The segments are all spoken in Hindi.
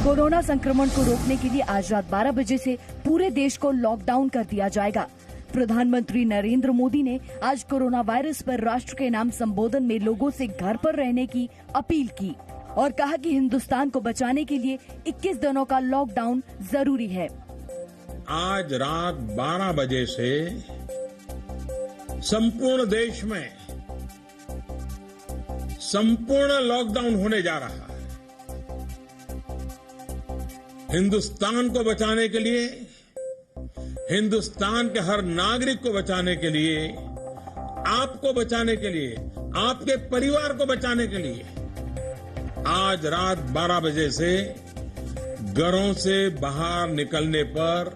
कोरोना संक्रमण को रोकने के लिए आज रात 12 बजे से पूरे देश को लॉकडाउन कर दिया जाएगा। प्रधानमंत्री नरेंद्र मोदी ने आज कोरोना वायरस पर राष्ट्र के नाम संबोधन में लोगों से घर पर रहने की अपील की और कहा कि हिंदुस्तान को बचाने के लिए 21 दिनों का लॉकडाउन जरूरी है। आज रात 12 बजे से संपूर्ण देश में संपूर्ण लॉकडाउन होने जा रहा है। हिंदुस्तान को बचाने के लिए, हिंदुस्तान के हर नागरिक को बचाने के लिए, आपको बचाने के लिए, आपके परिवार को बचाने के लिए आज रात 12 बजे से घरों से बाहर निकलने पर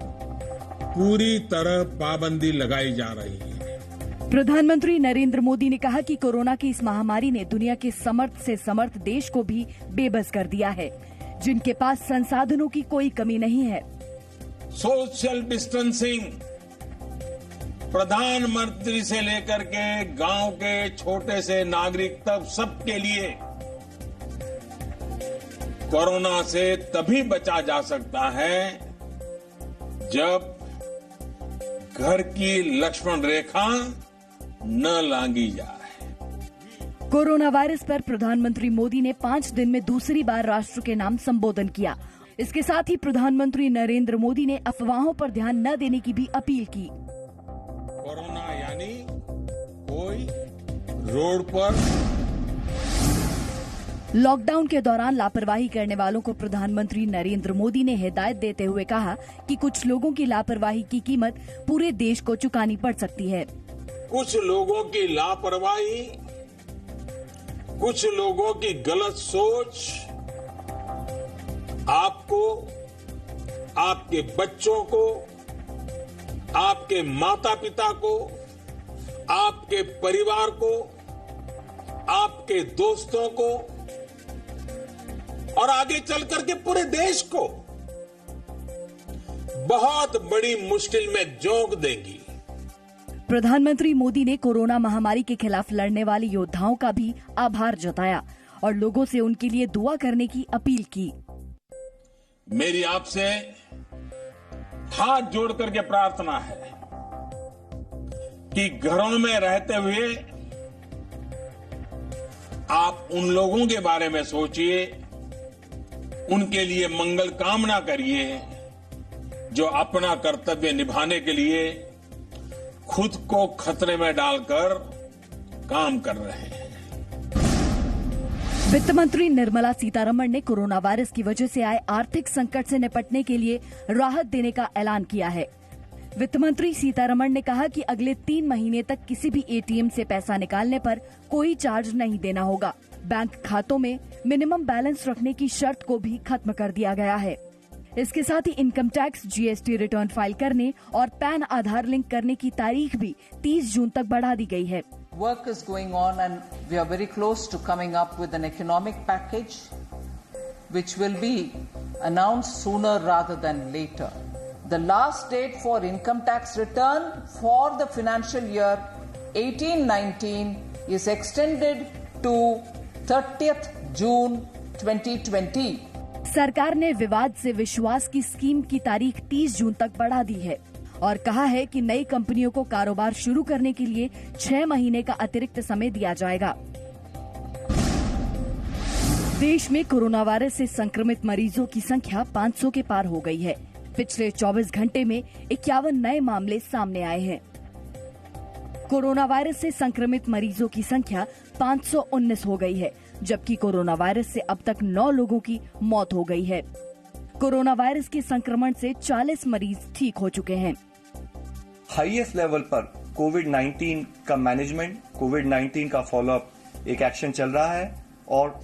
पूरी तरह पाबंदी लगाई जा रही है। प्रधानमंत्री नरेंद्र मोदी ने कहा कि कोरोना की इस महामारी ने दुनिया के समर्थ से समर्थ देश को भी बेबस कर दिया है, जिनके पास संसाधनों की कोई कमी नहीं है। सोशल डिस्टेंसिंग प्रधानमंत्री से लेकर के गांव के छोटे से नागरिक तक सबके लिए कोरोना से तभी बचा जा सकता है जब घर की लक्ष्मण रेखा न लांघी जाए। कोरोना वायरस पर प्रधानमंत्री मोदी ने 5 दिन में दूसरी बार राष्ट्र के नाम संबोधन किया। इसके साथ ही प्रधानमंत्री नरेंद्र मोदी ने अफवाहों पर ध्यान न देने की भी अपील की। कोरोना यानी कोई रोड पर लॉकडाउन के दौरान लापरवाही करने वालों को प्रधानमंत्री नरेंद्र मोदी ने हिदायत देते हुए कहा कि कुछ लोगों की लापरवाही की कीमत पूरे देश को चुकानी पड़ सकती है। कुछ लोगों की लापरवाही, कुछ लोगों की गलत सोच आपको, आपके बच्चों को, आपके माता पिता को, आपके परिवार को, आपके दोस्तों को और आगे चल करके पूरे देश को बहुत बड़ी मुश्किल में झोंक देंगी। प्रधानमंत्री मोदी ने कोरोना महामारी के खिलाफ लड़ने वाले योद्धाओं का भी आभार जताया और लोगों से उनके लिए दुआ करने की अपील की। मेरी आपसे हाथ जोड़ करके प्रार्थना है कि घरों में रहते हुए आप उन लोगों के बारे में सोचिए, उनके लिए मंगल कामना करिए जो अपना कर्तव्य निभाने के लिए खुद को खतरे में डालकर काम कर रहे हैं। वित्त मंत्री निर्मला सीतारमण ने कोरोना वायरस की वजह से आए आर्थिक संकट से निपटने के लिए राहत देने का ऐलान किया है। वित्त मंत्री सीतारमण ने कहा कि अगले 3 महीने तक किसी भी एटीएम से पैसा निकालने पर कोई चार्ज नहीं देना होगा। बैंक खातों में मिनिमम बैलेंस रखने की शर्त को भी खत्म कर दिया गया है। इसके साथ ही income tax, GST return file करने और पैन आधार लिंक करने की तारीख भी 30 जून तक बढ़ा दी गई है। Work is going on and we are very close to coming up with an economic package which will be announced sooner rather than later. The last date for income tax return for the financial year 18-19 is extended to 30th June 2020. सरकार ने विवाद से विश्वास की स्कीम की तारीख 30 जून तक बढ़ा दी है और कहा है कि नई कंपनियों को कारोबार शुरू करने के लिए 6 महीने का अतिरिक्त समय दिया जाएगा। देश में कोरोना वायरस से संक्रमित मरीजों की संख्या 500 के पार हो गई है। पिछले 24 घंटे में 51 नए मामले सामने आए हैं। कोरोना वायरस से संक्रमित मरीजों की संख्या 519 हो गई है, जबकि कोरोना वायरस से अब तक 9 लोगों की मौत हो गई है। कोरोना वायरस के संक्रमण से 40 मरीज ठीक हो चुके हैं। हाईएस्ट लेवल पर कोविड-19 का मैनेजमेंट, कोविड-19 का फॉलोअप एक एक्शन चल रहा है और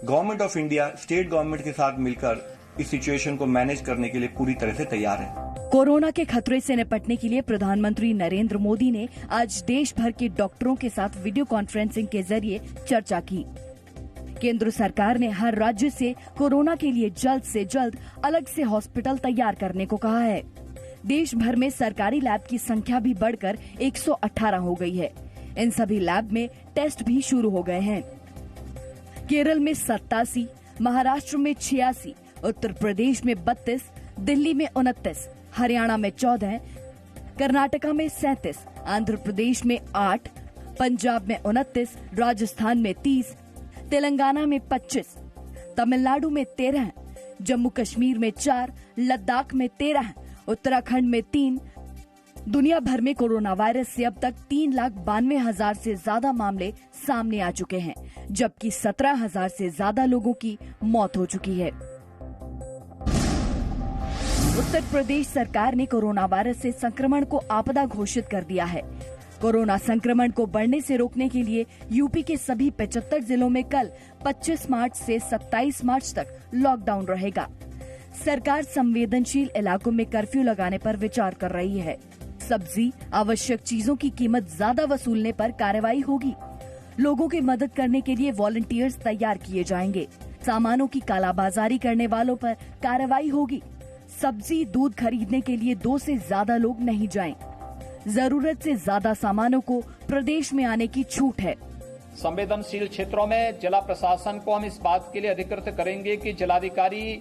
government of India state government के साथ मिलकर इस सिचुएशन को मैनेज करने के लिए पूरी तरह से तैयार है। कोरोना के खतरे से निपटने के लिए प्रधानमंत्री नरेंद्र मोदी ने आज देश भर के डॉक्टरों के साथ वीडियो कॉन्फ्रेंसिंग के जरिए चर्चा की। केंद्र सरकार ने हर राज्य से कोरोना के लिए जल्द से जल्द अलग से हॉस्पिटल तैयार करने को कहा है। देश भर में सरकारी लैब की संख्या भी बढ़कर 118 हो गई है। इन सभी लैब में टेस्ट भी शुरू हो गए हैं। केरल में 87, महाराष्ट्र में 86, उत्तर प्रदेश में 32, दिल्ली में 29, हरियाणा में 14, कर्नाटका में 37, आंध्र प्रदेश में 8, पंजाब में 29, राजस्थान में 30, तेलंगाना में 25, तमिलनाडु में 13, जम्मू कश्मीर में 4, लद्दाख में 13, उत्तराखंड में 3। दुनिया भर में कोरोना वायरस से अब तक 3,92,000 से ज्यादा मामले सामने आ चुके हैं, जबकि 17,000 से ज्यादा लोगों की मौत हो चुकी है। उत्तर प्रदेश सरकार ने कोरोना वायरस से संक्रमण को आपदा घोषित कर दिया है। कोरोना संक्रमण को बढ़ने से रोकने के लिए यूपी के सभी 75 जिलों में कल 25 मार्च से 27 मार्च तक लॉकडाउन रहेगा। सरकार संवेदनशील इलाकों में कर्फ्यू लगाने पर विचार कर रही है। सब्जी, आवश्यक चीजों की कीमत ज्यादा वसूलने पर कार्रवाई होगी। लोगों की मदद करने के लिए वॉलंटियर्स तैयार किए जाएंगे। सामानों की कालाबाजारी करने वालों पर कार्रवाई होगी। सब्जी, दूध खरीदने के लिए 2 से ज्यादा लोग नहीं जाएं। जरूरत से ज्यादा सामानों को प्रदेश में आने की छूट है। संवेदनशील क्षेत्रों में जिला प्रशासन को हम इस बात के लिए अधिकृत करेंगे कि जिलाधिकारी,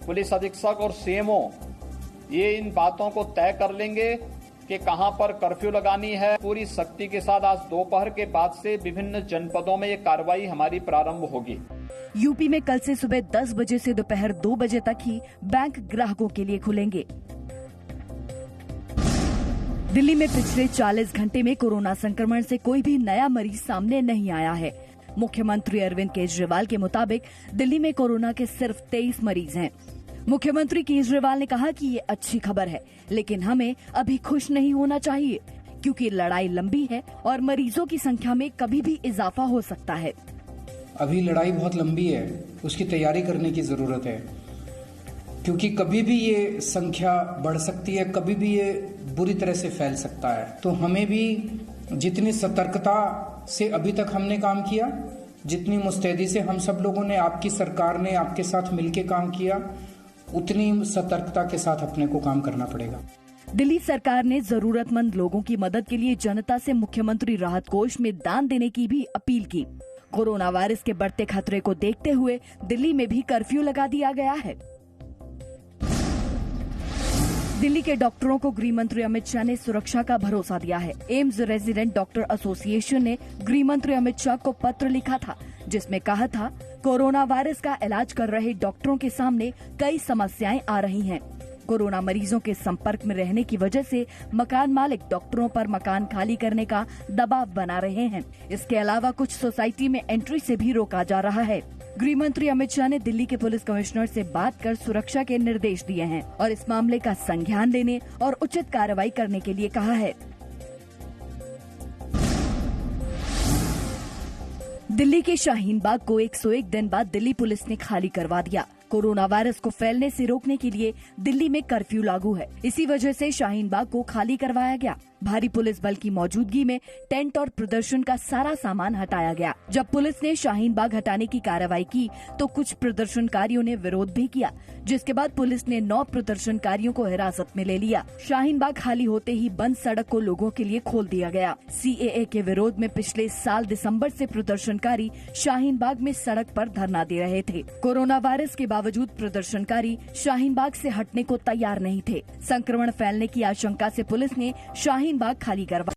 पुलिस अधीक्षक और सीएमओ ये इन बातों को तय कर लेंगे कि कहां पर कर्फ्यू लगानी है। पूरी सख्ती के साथ आज दोपहर के बाद से विभिन्न जनपदों में ये कार्रवाई हमारी प्रारंभ होगी। यूपी में कल से सुबह 10 बजे से दोपहर 2 बजे तक ही बैंक ग्राहकों के लिए खुलेंगे। दिल्ली में पिछले 40 घंटे में कोरोना संक्रमण से कोई भी नया मरीज सामने नहीं आया है। मुख्यमंत्री अरविंद केजरीवाल के मुताबिक दिल्ली में कोरोना के सिर्फ 23 मरीज हैं। मुख्यमंत्री केजरीवाल ने कहा कि ये अच्छी खबर है, लेकिन हमें अभी खुश नहीं होना चाहिए, क्योंकि लड़ाई लंबी है और मरीजों की संख्या में कभी भी इजाफा हो सकता है। अभी लड़ाई बहुत लंबी है, उसकी तैयारी करने की जरूरत है, क्योंकि कभी भी ये संख्या बढ़ सकती है, कभी भी ये बुरी तरह से फैल सकता है। तो हमें भी जितनी सतर्कता से अभी तक हमने काम किया, जितनी मुस्तैदी से हम सब लोगों ने, आपकी सरकार ने आपके साथ मिलकर काम किया, उतनी सतर्कता के साथ अपने को काम करना पड़ेगा। दिल्ली सरकार ने जरूरतमंद लोगों की मदद के लिए जनता से मुख्यमंत्री राहत कोष में दान देने की भी अपील की। कोरोना वायरस के बढ़ते खतरे को देखते हुए दिल्ली में भी कर्फ्यू लगा दिया गया है। दिल्ली के डॉक्टरों को गृह मंत्री अमित शाह ने सुरक्षा का भरोसा दिया है। एम्स रेजिडेंट डॉक्टर एसोसिएशन ने गृह मंत्री अमित शाह को पत्र लिखा था, जिसमें कहा था कोरोना वायरस का इलाज कर रहे डॉक्टरों के सामने कई समस्याएं आ रही हैं। कोरोना मरीजों के संपर्क में रहने की वजह से मकान मालिक डॉक्टरों पर मकान खाली करने का दबाव बना रहे हैं। इसके अलावा कुछ सोसाइटी में एंट्री से भी रोका जा रहा है। गृह मंत्री अमित शाह ने दिल्ली के पुलिस कमिश्नर से बात कर सुरक्षा के निर्देश दिए हैं और इस मामले का संज्ञान लेने और उचित कार्रवाई करने के लिए कहा है। दिल्ली के शाहीन बाग को 101 दिन बाद दिल्ली पुलिस ने खाली करवा दिया। कोरोना वायरस को फैलने से रोकने के लिए दिल्ली में कर्फ्यू लागू है। इसी वजह से शाहीन बाग को खाली करवाया गया। भारी पुलिस बल की मौजूदगी में टेंट और प्रदर्शन का सारा सामान हटाया गया। जब पुलिस ने शाहीन बाग हटाने की कार्रवाई की तो कुछ प्रदर्शनकारियों ने विरोध भी किया, जिसके बाद पुलिस ने 9 प्रदर्शनकारियों को हिरासत में ले लिया। शाहीन बाग खाली होते ही बंद सड़क को लोगों के लिए खोल दिया गया। CAA के विरोध में पिछले साल दिसंबर से प्रदर्शनकारी शाहीन बाग में सड़क पर धरना दे रहे थे। कोरोना वायरस के बावजूद प्रदर्शनकारी शाहीन बाग से हटने को तैयार नहीं थे। संक्रमण फैलने की आशंका से पुलिस ने शाहीन बाग खाली करवा